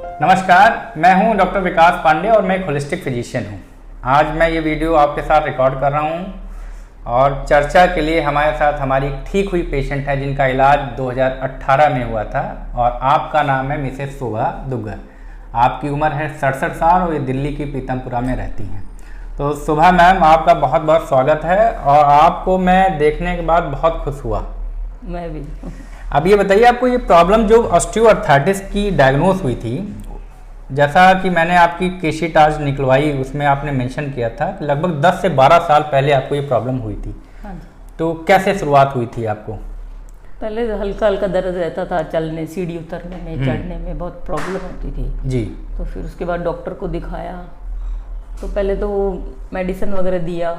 नमस्कार, मैं हूं डॉक्टर विकास पांडे और मैं एक होलिस्टिक फिजिशियन हूं। आज मैं ये वीडियो आपके साथ रिकॉर्ड कर रहा हूं और चर्चा के लिए हमारे साथ हमारी ठीक हुई पेशेंट है जिनका इलाज 2018 में हुआ था और आपका नाम है मिसेस शोभा दुग्गर। आपकी उम्र है 67 साल और ये दिल्ली की पीतमपुरा में रहती हैं। तो शोभा मैम, आपका बहुत बहुत स्वागत है और आपको मैं देखने के बाद बहुत खुश हुआ। मैं भी। अब ये बताइए, आपको ये प्रॉब्लम जो ऑस्टियोआर्थराइटिस की डायग्नोस हुई थी, जैसा कि मैंने आपकी केशीट आज निकलवाई उसमें आपने मेंशन किया था कि लगभग 10 से 12 साल पहले आपको ये प्रॉब्लम हुई थी। हाँ जी। तो कैसे शुरुआत हुई थी आपको? पहले हल्का हल्का दर्द रहता था, चलने, सीढ़ी उतरने में, चढ़ने में बहुत प्रॉब्लम होती थी जी। तो फिर उसके बाद डॉक्टर को दिखाया तो पहले तो मेडिसिन वगैरह दिया,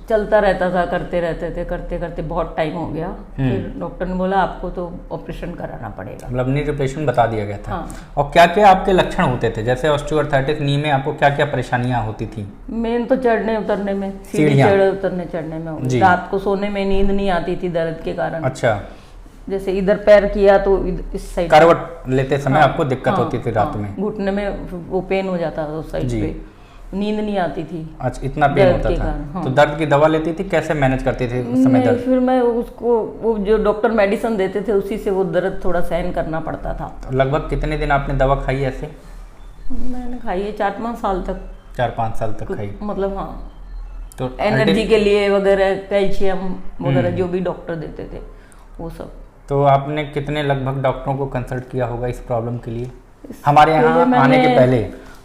चलता रहता था, करते रहते थे, करते करते बहुत टाइम हो गया। फिर डॉक्टर ने बोला आपको तो ऑपरेशन कराना पड़ेगा। मतलब नी रिप्लेसमेंट बता दिया गया था। हाँ। और क्या क्या आपके लक्षण होते थे? जैसे ऑस्टियोआर्थराइटिस नी में आपको क्या क्या परेशानियां होती थी? मेन तो चढ़ने उतरने में, सीढ़ी सीढ़ियाँ। चढ़ने में जी। रात को सोने में नींद नहीं आती थी दर्द के कारण। अच्छा, जैसे इधर पैर किया तो इस साइड करवट लेते समय हाँ, आपको दिक्कत हाँ, होती थी रात हाँ, में? घुटने में वो पेन हो जाता था उस साइड जी। पे, नींद नहीं आती थी। अच्छा, इतना पेन दर्द होता के था। कारण, हाँ। तो दर्द की दवा लेती थी, कैसे मैनेज करती थी उस समय दर्द? फिर मैं उसको वो जो डॉक्टर मेडिसिन देते थे उसी से वो दर्द थोड़ा सहन करना पड़ता था। तो लगभग कितने दिन आपने दवा खाई ऐसे? मैंने खाई है 4-5 साल तक। 4-5 साल तक खाई। मतलब हाँ, तो एनर्जी के लिए वगैरह, कैल्शियम वगैरह जो भी डॉक्टर देते थे वो सब। तो आपने कितने लगभग डॉक्टरों को कंसल्ट किया होगा इस प्रॉब्लम के लिए हमारे पहले यहाँ आने के पहले?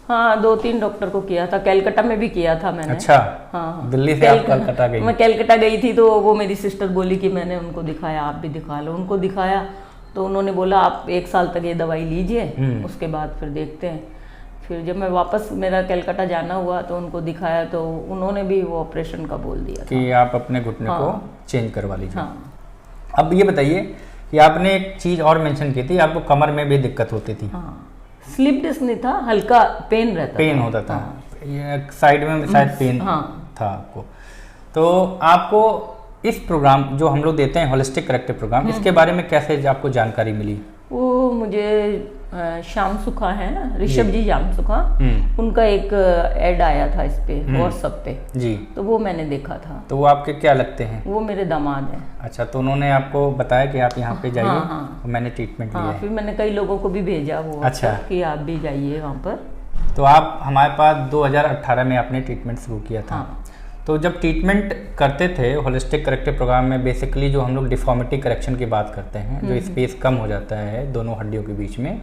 हाँ, 2-3 डॉक्टर को किया था, कैलकाटा में भी किया था मैंने। अच्छा। हाँ, दिल्ली से आप कलकत्ता गई? मैं कैलकाटा गई थी तो वो मेरी सिस्टर बोली कि मैंने उनको दिखाया, आप भी दिखा लो। उनको दिखाया तो उन्होंने बोला आप 1 साल तक ये दवाई लीजिए, उसके बाद फिर देखते हैं। फिर जब मैं वापस मेरा कैलकाटा जाना हुआ तो उनको दिखाया तो उन्होंने भी वो ऑपरेशन का बोल दिया कि आप अपने घुटने को चेंज करवा लीजिए। हाँ। अब ये बताइए कि आपने एक चीज़ और मेंशन की थी, आपको कमर में भी दिक्कत होती थी। हाँ, स्लिप डिस्क नहीं था, हल्का पेन रहता पेन था। होता था। हाँ। ये साइड में शायद पेन था आपको। तो आपको इस प्रोग्राम जो हम लोग देते हैं होलिस्टिक करेक्टिव प्रोग्राम, इसके बारे में कैसे आपको जानकारी मिली? वो मुझे श्याम सुखा है ना, ऋषभ जी श्याम सुखा, उनका एक ऐड आया था इस पे व्हाट्सएप पे जी। तो वो मैंने देखा था। तो वो आपके क्या लगते हैं? वो मेरे दामाद हैं। अच्छा, तो उन्होंने आपको बताया कि आप यहाँ पे जाइए। हाँ, हाँ। और मैंने ट्रीटमेंट लिया हाँ, है। फिर मैंने कई लोगों को भी भेजा वो अच्छा। कि आप भी जाइए वहाँ पर। तो आप हमारे पास 2018 में आपने ट्रीटमेंट शुरू किया था। हाँ। तो जब ट्रीटमेंट करते थे होलिस्टिक करेक्टिव प्रोग्राम में, बेसिकली जो हम लोग डिफॉर्मिटी करेक्शन की बात करते हैं, जो स्पेस कम हो जाता है दोनों हड्डियों के बीच में,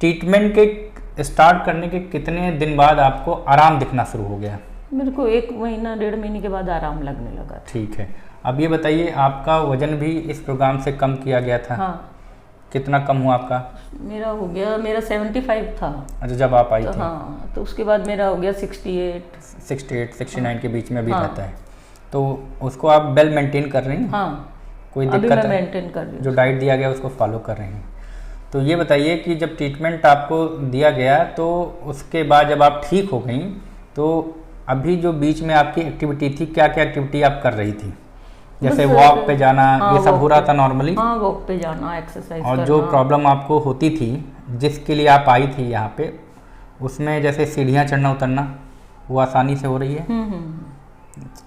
ट्रीटमेंट के स्टार्ट करने के कितने दिन बाद आपको आराम दिखना शुरू हो गया? मेरे को 1 महीना 1.5 महीने के बाद आराम लगने लगा था। ठीक है। अब ये बताइए, आपका वजन भी इस प्रोग्राम से कम किया गया था? हाँ, कितना कम हुआ आपका? मेरा हो गया, मेरा 75 था। अच्छा, जब आप आई तो थी। हाँ, तो उसके बाद मेरा हो गया 68 69 के बीच में भी हाँ। रहता है। तो उसको आप वेल मेंटेन कर रही हैं? हाँ, कोई अभी दिक्कत मैं है? मेंटेन कर रही हूँ। जो डाइट दिया गया उसको फॉलो कर रहे हैं। तो ये बताइए कि जब ट्रीटमेंट आपको दिया गया तो उसके बाद जब आप ठीक हो गई तो अभी जो बीच में आपकी एक्टिविटी थी, क्या क्या एक्टिविटी आप कर रही थी? जैसे वॉक पे जाना, हाँ, ये सब हो रहा था नॉर्मली? हाँ, वॉक पे जाना, एक्सरसाइज और करना। जो प्रॉब्लम आपको होती थी जिसके लिए आप आई थी यहाँ पे, उसमें जैसे सीढ़ियाँ चढ़ना उतरना वो आसानी से हो रही है?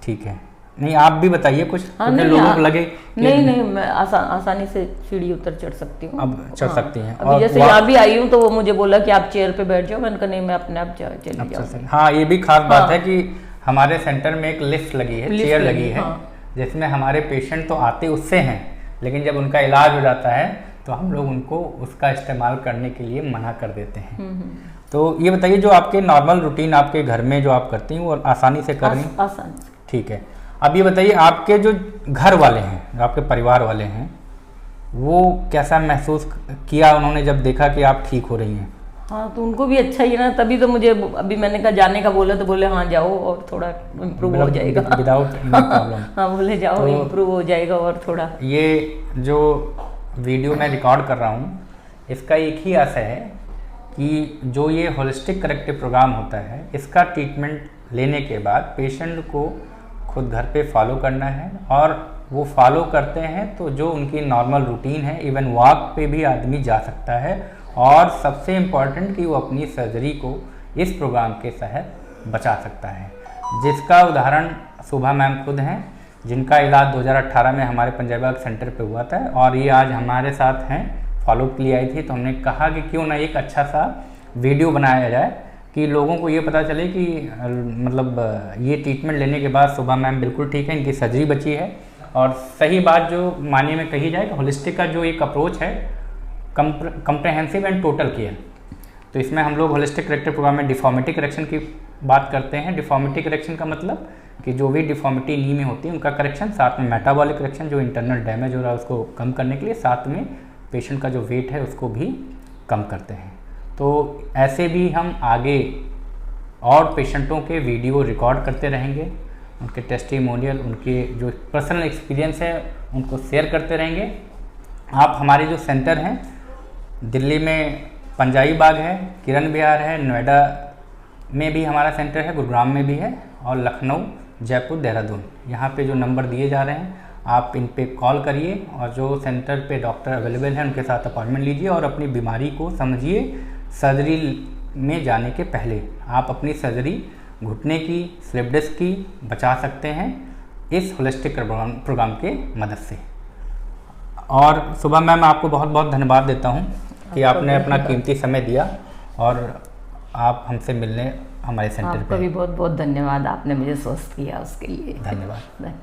ठीक है। नहीं, आप भी बताइए कुछ। हाँ, क्योंकि नहीं, लोगों को लगे नहीं, मैं आसानी से सीढ़ी उतर चढ़ सकती हूँ। अब चढ़ सकती हैं। अभी जैसे यहाँ भी आई हूँ तो वो मुझे बोला कि आप चेयर पे बैठ जाओ, मैंने कहा नहीं, मैं अपने आप चली जाऊँगी। हाँ, ये भी खास बात है कि हमारे सेंटर में एक लिफ्ट लगी है, चेयर लगी है, जिसमें हमारे पेशेंट तो आते उससे हैं, लेकिन जब उनका इलाज हो जाता है तो हम लोग उनको उसका इस्तेमाल करने के लिए मना कर देते हैं। तो ये बताइए, जो आपके नॉर्मल रूटीन आपके घर में जो आप करती हैं वो आसानी से कर रही हैं? आसानी से। ठीक है। अब ये बताइए, आपके जो घर वाले हैं, आपके परिवार वाले हैं, वो कैसा महसूस किया उन्होंने जब देखा कि आप ठीक हो रही हैं? हाँ, तो उनको भी अच्छा ही ना, तभी तो मुझे अभी मैंने कहा जाने का बोला तो बोले हाँ जाओ और थोड़ा इम्प्रूव हो जाएगा। Without any problem. हाँ, बोले जाओ तो इम्प्रूव हो जाएगा और थोड़ा। ये जो वीडियो मैं रिकॉर्ड कर रहा हूँ, इसका एक ही आशय है कि जो ये होलिस्टिक करेक्टिव प्रोग्राम होता है, इसका ट्रीटमेंट लेने के बाद पेशेंट को खुद घर पे फॉलो करना है, और वो फॉलो करते हैं तो जो उनकी नॉर्मल रूटीन है, इवन वॉक पे भी आदमी जा सकता है और सबसे इम्पॉर्टेंट कि वो अपनी सर्जरी को इस प्रोग्राम के तहत बचा सकता है, जिसका उदाहरण शोभा मैम खुद हैं, जिनका इलाज 2018 में हमारे पंजाब सेंटर पे हुआ था और ये आज हमारे साथ हैं, फॉलोअप के लिए आई थी। तो हमने कहा कि क्यों ना एक अच्छा सा वीडियो बनाया जाए कि लोगों को ये पता चले कि मतलब ये ट्रीटमेंट लेने के बाद शोभा मैम बिल्कुल ठीक है, इनकी सर्जरी बची है। और सही बात जो मानने में कही जाए कि होलिस्टिक का जो एक अप्रोच है कंप्रेहेंसिव एंड टोटल केयर, तो इसमें हम लोग होलिस्टिक करेक्टिव प्रोग्राम में डिफॉर्मिटी करेक्शन की बात करते हैं। डिफॉर्मिटी करेक्शन का मतलब कि जो भी डिफॉर्मिटी नी में होती है उनका करेक्शन, साथ में मेटाबॉलिक करेक्शन जो इंटरनल डैमेज हो रहा है उसको कम करने के लिए, साथ में पेशेंट का जो वेट है उसको भी कम करते हैं। तो ऐसे भी हम आगे और पेशेंटों के वीडियो रिकॉर्ड करते रहेंगे, उनके टेस्टिमोनियल, उनके जो पर्सनल एक्सपीरियंस है उनको शेयर करते रहेंगे। आप हमारे जो सेंटर हैं दिल्ली में पंजाबी बाग है, किरण विहार है, नोएडा में भी हमारा सेंटर है, गुरुग्राम में भी है और लखनऊ, जयपुर, देहरादून, यहाँ पे जो नंबर दिए जा रहे हैं आप इन पे कॉल करिए और जो सेंटर पे डॉक्टर अवेलेबल हैं उनके साथ अपॉइंटमेंट लीजिए और अपनी बीमारी को समझिए। सर्जरी में जाने के पहले आप अपनी सर्जरी घुटने की, स्लिप डिस्क की बचा सकते हैं इस होलिस्टिक प्रोग्राम के मदद से। और शोभा मैम आपको बहुत बहुत धन्यवाद देता हूँ कि आपने अपना कीमती समय दिया और आप हमसे मिलने हमारे सेंटर पे। आपका भी बहुत बहुत धन्यवाद, आपने मुझे स्वस्थ किया उसके लिए धन्यवाद।